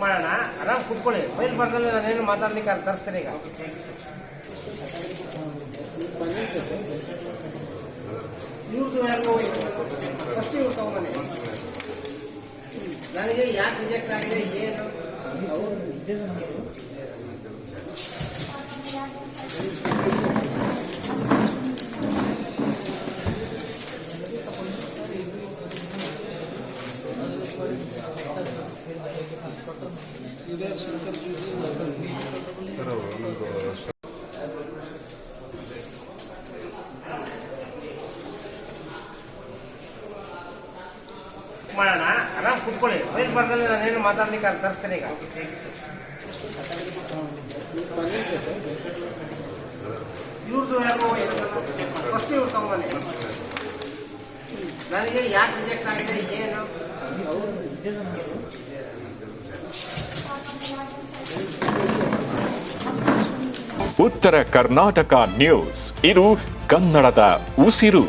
ಮಾಡೋಣ. ಆರಾಮ್ ಕೂತ್ಕೊಳ್ಳಿ. ಫೈಲ್ ಬರ್ದಲ್ಲ ನಾನೇನು ಮಾತಾಡ್ಲಿಕ್ಕೆ ತರಿಸ್ತೇನೆ ಈಗ. ಇವ್ರದ್ದು ಯಾರಿಗೋ ಫಸ್ಟ್ ಇವ್ರು ತಗೊಂಬನ್ನಿ. ನನಗೆ ಯಾಕೆ ರಿಜೆಕ್ಟ್ ಆಗಿದೆ ಏನು ಮಾಡೋಣ. ಆರಾಮ್ ಕೂತ್ಕೊಳ್ಳಿ. ಫೈಲ್ ಬರ್ದಲ್ಲ ನಾನೇನು ಮಾತಾಡ್ಲಿಕ್ಕೆ ತರಿಸ್ತೇನೆ ಈಗ. ಇವ್ರದ್ದು ಯಾರಿಗೋ ಫಸ್ಟ್ ಇವ್ರು ತಗೊಂಬನ್ನಿ. ನನಗೆ ಯಾಕೆ ರಿಜೆಕ್ಟ್ ಆಗಿದೆ ಏನು ಉತ್ತರ ಕರ್ನಾಟಕ ನ್ಯೂಸ್, ಇದು ಕನ್ನಡದ ಉಸಿರು.